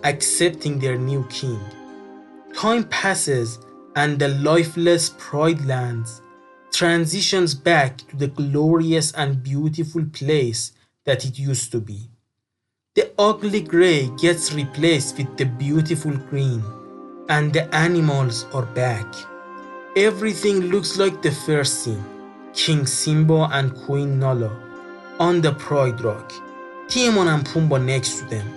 A: accepting their new king. Time passes and the lifeless Pride Lands transitions back to the glorious and beautiful place that it used to be. The ugly grey gets replaced with the beautiful green, and the animals are back. Everything looks like the first scene. King Simba and Queen Nala on the Pride Rock. Timon and Pumbaa next to them.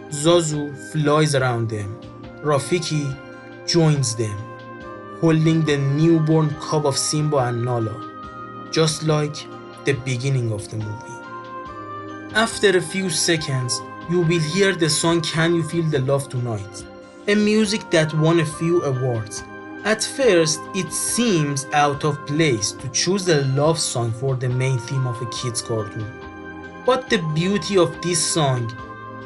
A: Zazu flies around them. Rafiki joins them, holding the newborn cub of Simba and Nala, just like the beginning of the movie. After a few seconds, you will hear the song Can You Feel the Love Tonight, a music that won a few awards. At first, it seems out of place to choose a love song for the main theme of a kids' cartoon. But the beauty of this song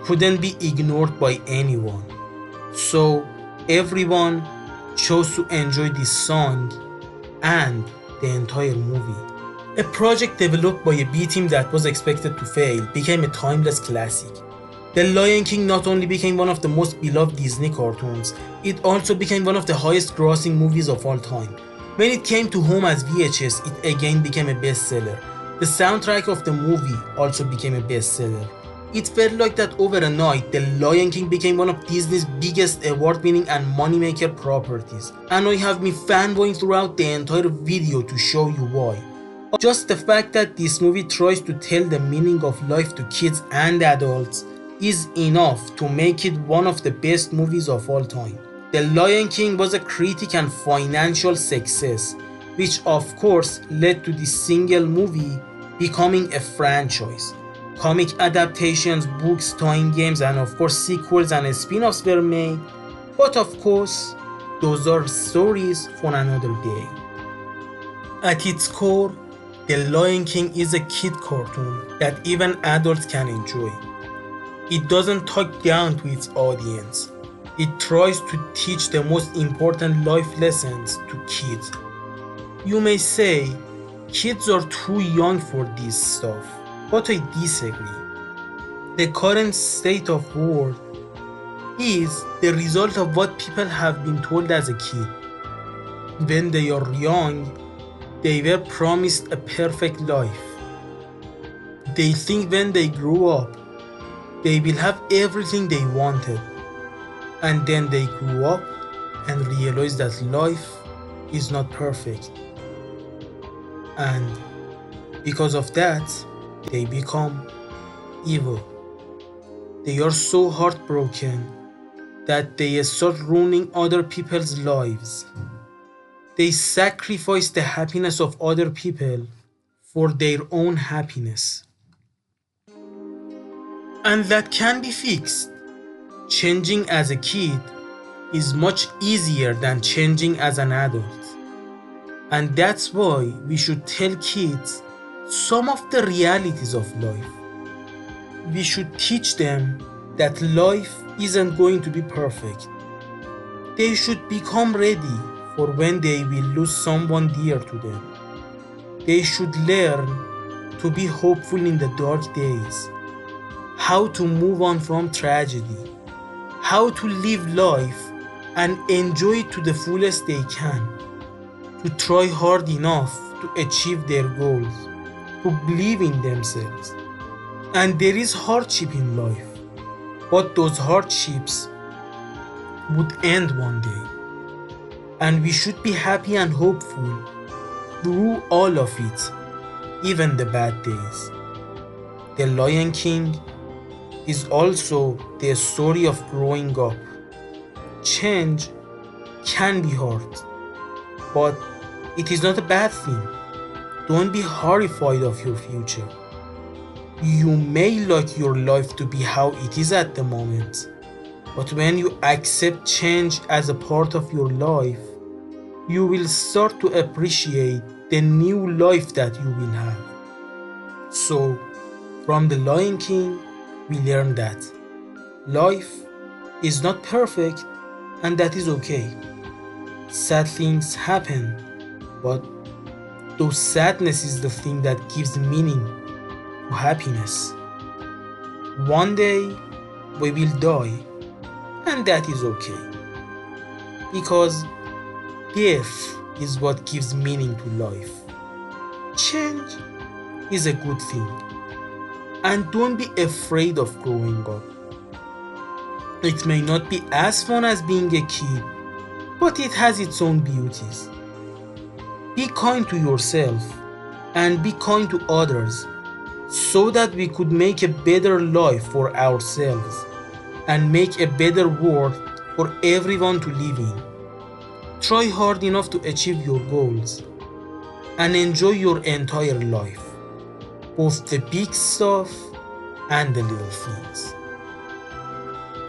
A: couldn't be ignored by anyone. So, everyone chose to enjoy this song and the entire movie. A project developed by a B team that was expected to fail became a timeless classic. The Lion King not only became one of the most beloved Disney cartoons, it also became one of the highest grossing movies of all time. When it came to home as VHS, it again became a bestseller. The soundtrack of the movie also became a bestseller. It felt like that over a night, The Lion King became one of Disney's biggest award-winning and moneymaker properties. And I have been fanboying throughout the entire video to show you why. Just the fact that this movie tries to tell the meaning of life to kids and adults is enough to make it one of the best movies of all time. The Lion King was a critic and financial success, which of course led to this single movie becoming a franchise. Comic adaptations, books, toy games, and of course sequels and spin-offs were made, but of course those are stories for another day. At its core, The Lion King is a kid cartoon that even adults can enjoy. It doesn't talk down to its audience. It tries to teach the most important life lessons to kids. You may say, kids are too young for this stuff, but I disagree. The current state of world is the result of what people have been told as a kid. When they are young, they were promised a perfect life. They think when they grow up, they will have everything they wanted. And then they grew up and realized that life is not perfect. And because of that, they become evil. They are so heartbroken that they start ruining other people's lives. They sacrifice the happiness of other people for their own happiness. And that can be fixed. Changing as a kid is much easier than changing as an adult. And that's why we should tell kids some of the realities of life. We should teach them that life isn't going to be perfect. They should become ready for when they will lose someone dear to them. They should learn to be hopeful in the dark days, how to move on from tragedy, how to live life and enjoy it to the fullest they can, to try hard enough to achieve their goals, to believe in themselves. And there is hardship in life, but those hardships would end one day. And we should be happy and hopeful through all of it, even the bad days. The Lion King is also the story of growing up. Change can be hard, But it is not a bad thing. Don't be horrified of your future. You may like your life to be how it is at the moment, but when you accept change as a part of your life, you will start to appreciate the new life that you will have. So, from the Lion King, we learn that life is not perfect, and that is okay. Sad things happen, but those sadness is the thing that gives meaning to happiness. One day we will die, and that is okay, because death is what gives meaning to life. Change is a good thing, and don't be afraid of growing up. It may not be as fun as being a kid, but it has its own beauties. Be kind to yourself and be kind to others so that we could make a better life for ourselves and make a better world for everyone to live in. Try hard enough to achieve your goals and enjoy your entire life, both the big stuff and the little things.